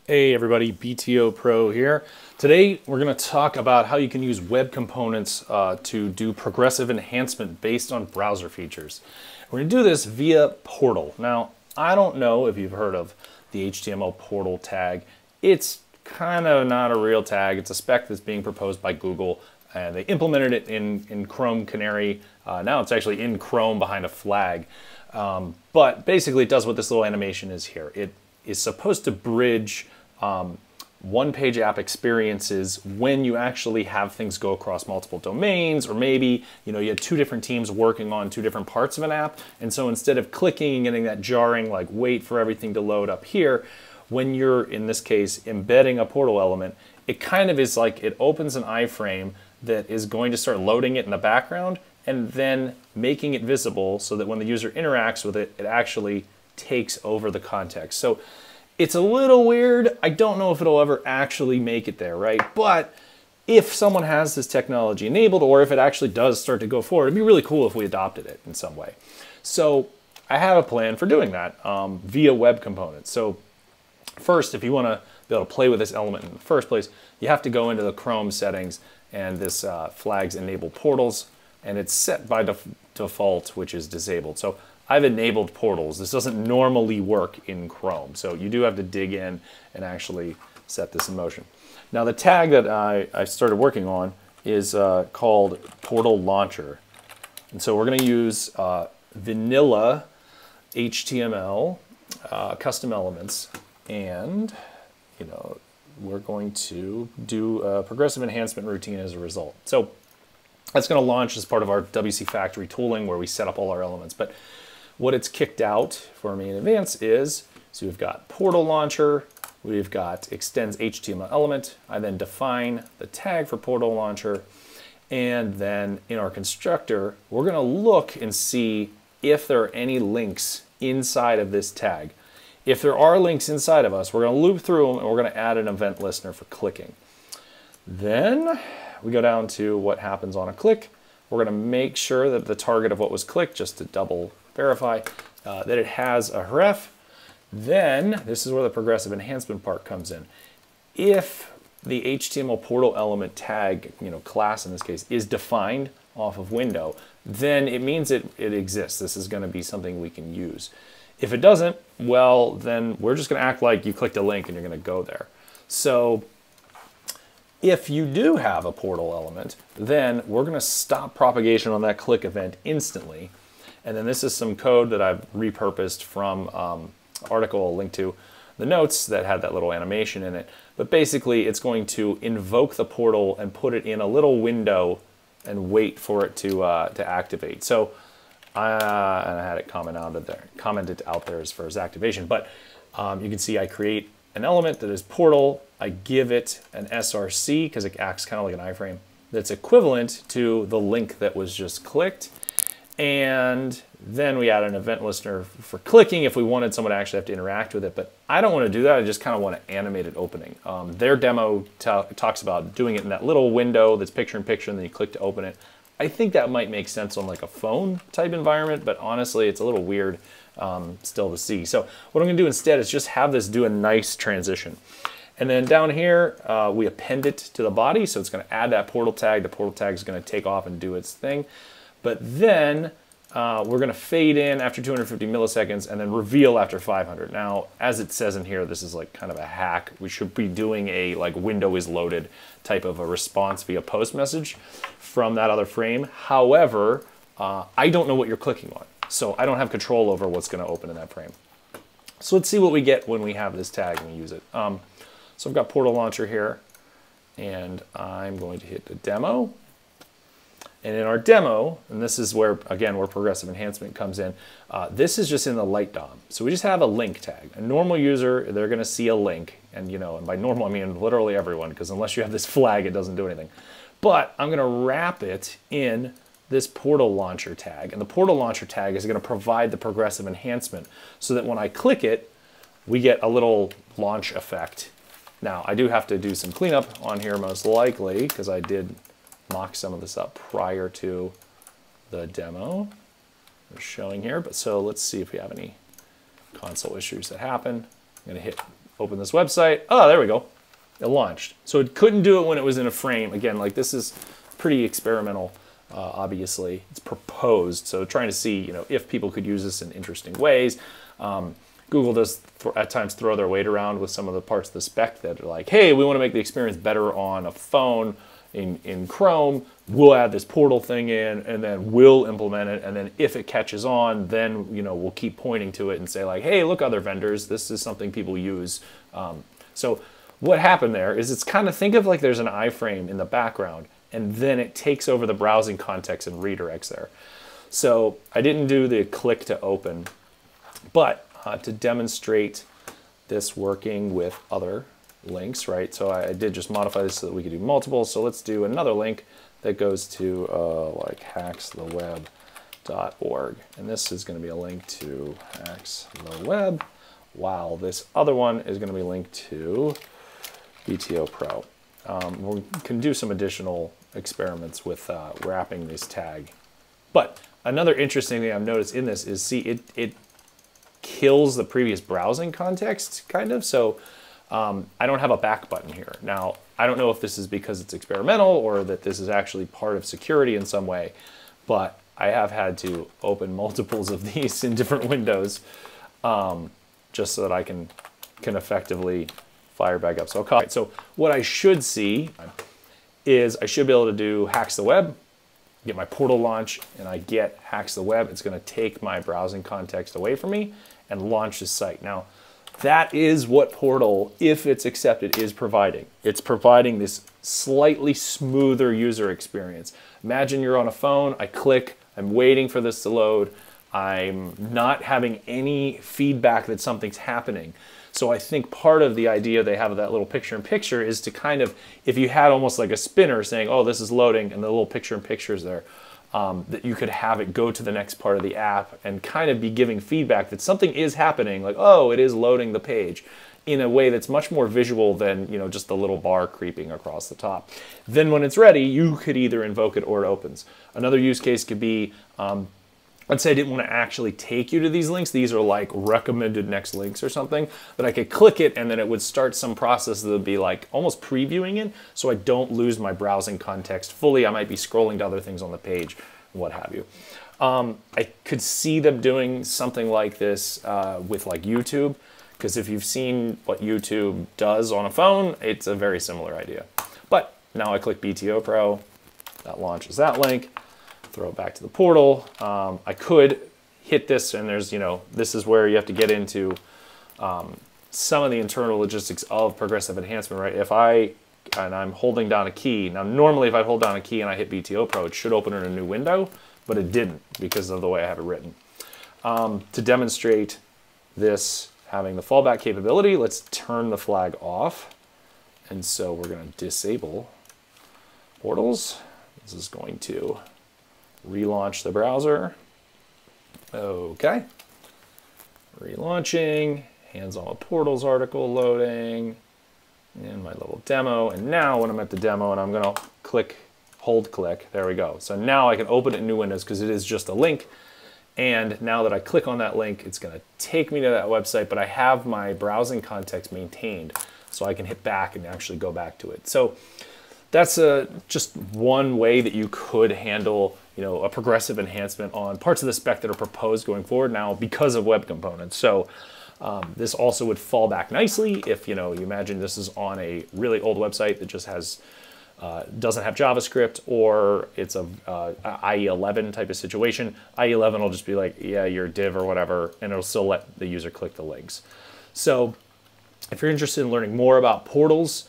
Hey everybody, BTO Pro here. Today we're going to talk about how you can use web components to do progressive enhancement based on browser features. We're going to do this via Portal. Now, I don't know if you've heard of the HTML Portal tag. It's kind of not a real tag. It's a spec that's being proposed by Google. And they implemented it in Chrome Canary. Now it's actually in Chrome behind a flag. But basically it does what this little animation is here. It is supposed to bridge one-page app experiences when you actually have things go across multiple domains, or maybe you had two different teams working on two different parts of an app, and so instead of clicking and getting that jarring like wait for everything to load up here, when you're in this case embedding a portal element, it kind of is like it opens an iframe that is going to start loading it in the background and then making it visible so that when the user interacts with it, it actually takes over the context. So it's a little weird. I don't know if it'll ever actually make it there, right? But if someone has this technology enabled, or if it actually does start to go forward, it'd be really cool if we adopted it in some way. So I have a plan for doing that via web components. So first, if you want to be able to play with this element in the first place, you have to go into the Chrome settings, and this flags enable portals, and it's set by default, which is disabled. So I've enabled portals. This doesn't normally work in Chrome, so you do have to dig in and actually set this in motion. Now the tag that I started working on is called Portal Launcher. And so we're going to use vanilla HTML custom elements, and we're going to do a progressive enhancement routine as a result. So that's going to launch as part of our WC Factory tooling where we set up all our elements. But what it's kicked out for me in advance is, so we've got Portal Launcher, we've got extends HTML element, I then define the tag for Portal Launcher, and then in our constructor, we're going to look and see if there are any links inside of this tag. If there are links inside of us, we're going to loop through them and we're going to add an event listener for clicking. Then we go down to what happens on a click. We're going to make sure that the target of what was clicked, just to double verify, that it has a href. Then this is where the progressive enhancement part comes in. If the HTML portal element tag, class in this case, is defined off of window, then it means it exists. This is going to be something we can use. If it doesn't, well, then we're just going to act like you clicked a link and you're going to go there. So if you do have a portal element, then we're going to stop propagation on that click event instantly. And then this is some code that I've repurposed from article I'll link to the notes that had that little animation in it. But basically, it's going to invoke the portal and put it in a little window and wait for it to activate. So and I had it commented out there as far as activation. But you can see I create an element that is portal. I give it an SRC because it acts kind of like an iframe that's equivalent to the link that was just clicked. And then we add an event listener for clicking if we wanted someone to actually have to interact with it. But I don't want to do that. I just kind of want to animate it opening. Their demo talks about doing it in that little window that's picture-in-picture, and then you click to open it. I think that might make sense on like a phone type environment, but honestly, it's a little weird still to see. So what I'm going to do instead is just have this do a nice transition. And then down here, we append it to the body, so it's going to add that portal tag. The portal tag is going to take off and do its thing. But then we're going to fade in after 250 milliseconds and then reveal after 500. Now, as it says in here, this is like kind of a hack. We should be doing a like window is loaded type of a response via post message from that other frame. However, I don't know what you're clicking on, so I don't have control over what's going to open in that frame. So let's see what we get when we have this tag and we use it. So I've got Portal Launcher here, and I'm going to hit the demo. And in our demo, and this is where, again, where progressive enhancement comes in, this is just in the light DOM. So we just have a link tag. A normal user, they're going to see a link. And, and by normal, I mean literally everyone, because unless you have this flag, it doesn't do anything. But I'm going to wrap it in this Portal Launcher tag. And the Portal Launcher tag is going to provide the progressive enhancement so that when I click it, we get a little launch effect. Now, I do have to do some cleanup on here most likely, because I did mock some of this up prior to the demo we're showing here. But so let's see if we have any console issues that happen. I'm going to hit open this website. Oh, there we go. It launched. So it couldn't do it when it was in a frame. Again, like this is pretty experimental, obviously. It's proposed. So trying to see, you know, if people could use this in interesting ways. Google does at times throw their weight around with some of the parts of the spec that are like, hey, we want to make the experience better on a phone in Chrome. We'll add this portal thing in, and then we'll implement it. And then if it catches on, then, you know, we'll keep pointing to it and say like, hey, look, other vendors, this is something people use. So what happened there is it's kind of, think of like there's an iframe in the background, and then it takes over the browsing context and redirects there. So I didn't do the click to open, but to demonstrate this working with other links, right? So I did just modify this so that we could do multiple. So let's do another link that goes to like hackstheweb.org. And this is going to be a link to Hacks the Web, while this other one is going to be linked to BTO Pro. We can do some additional experiments with wrapping this tag. But another interesting thing I've noticed in this is, see, it kills the previous browsing context, kind of. So I don't have a back button here. Now, I don't know if this is because it's experimental or that this is actually part of security in some way, but I have had to open multiples of these in different windows just so that I can effectively fire back up. So, so what I should see is I should be able to do Hacks the Web, get my portal launch, and I get Hacks the Web. It's going to take my browsing context away from me and launch the site. Now, that is what Portal, if it's accepted, is providing. It's providing this slightly smoother user experience. Imagine you're on a phone, I click, I'm waiting for this to load, I'm not having any feedback that something's happening. So I think part of the idea they have of that little picture-in-picture is to kind of, if you had almost like a spinner saying, oh, this is loading, and the little picture-in-picture is there, that you could have it go to the next part of the app and kind of be giving feedback that something is happening, like, oh, it is loading the page, in a way that's much more visual than, you know, just the little bar creeping across the top. Then when it's ready, you could either invoke it or it opens. Another use case could be, let's say I didn't want to actually take you to these links. These are like recommended next links or something, but I could click it and then it would start some process that would be like almost previewing it, so I don't lose my browsing context fully. I might be scrolling to other things on the page, what have you. I could see them doing something like this with like YouTube, because if you've seen what YouTube does on a phone, it's a very similar idea. But now I click BTO Pro, that launches that link. Throw it back to the portal. I could hit this, and there's, you know, this is where you have to get into some of the internal logistics of progressive enhancement, right? And I'm holding down a key. Now, normally if I hold down a key and I hit BTO Pro, it should open in a new window, but it didn't because of the way I have it written. To demonstrate this having the fallback capability, let's turn the flag off. And so we're going to disable portals. This is going to relaunch the browser. Okay. Relaunching, hands-on with portals article loading, and my little demo. And now when I'm at the demo and I'm going to click, hold click, there we go. So now I can open it in new windows because it is just a link. And now that I click on that link, it's going to take me to that website, but I have my browsing context maintained, so I can hit back and actually go back to it. So that's just one way that you could handle, you know, a progressive enhancement on parts of the spec that are proposed going forward now because of web components. So this also would fall back nicely if, you know, you imagine this is on a really old website that just has doesn't have JavaScript, or it's a IE11 type of situation. IE11 will just be like, yeah, you're a div or whatever, and it'll still let the user click the links. So if you're interested in learning more about portals,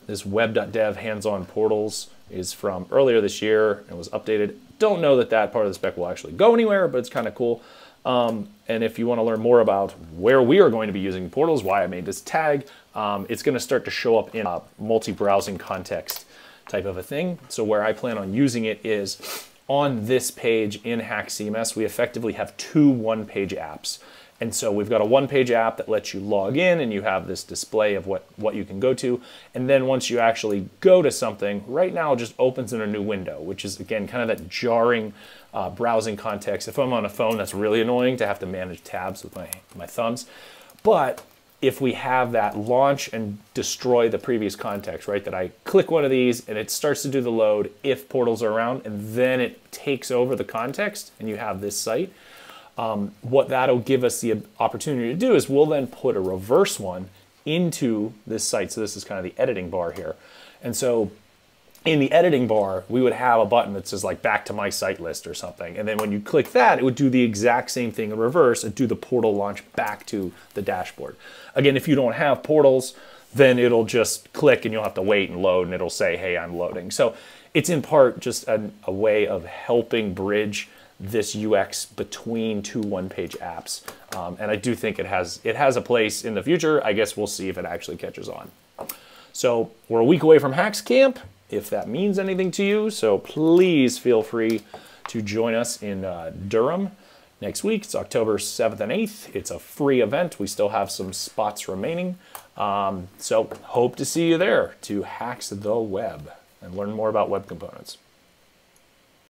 this web.dev hands-on portals is from earlier this year and was updated. Don't know that that part of the spec will actually go anywhere, but it's kind of cool. And if you want to learn more about where we are going to be using portals, why I made this tag, it's going to start to show up in a multi-browsing context type of a thing. So where I plan on using it is on this page in Hack CMS, we effectively have two one-page apps. And so we've got a one-page app that lets you log in and you have this display of what you can go to. And then once you actually go to something, right now it just opens in a new window, which is, again, kind of that jarring browsing context. If I'm on a phone, that's really annoying to have to manage tabs with my thumbs. But if we have that launch and destroy the previous context, right? That I click one of these and it starts to do the load if portals are around, and then it takes over the context and you have this site. What that'll give us the opportunity to do is we'll then put a reverse one into this site. So this is kind of the editing bar here. And so in the editing bar, we would have a button that says like back to my site list or something. And then when you click that, it would do the exact same thing in reverse and do the portal launch back to the dashboard. Again, if you don't have portals, then it'll just click and you'll have to wait and load and it'll say, hey, I'm loading. So it's in part just a way of helping bridge this UX between two one-page apps. And I do think it has a place in the future. I guess we'll see if it actually catches on. So we're a week away from Hacks Camp, if that means anything to you. So please feel free to join us in Durham next week. It's October 7th and 8th. It's a free event. We still have some spots remaining. So hope to see you there to hacks the web and learn more about web components.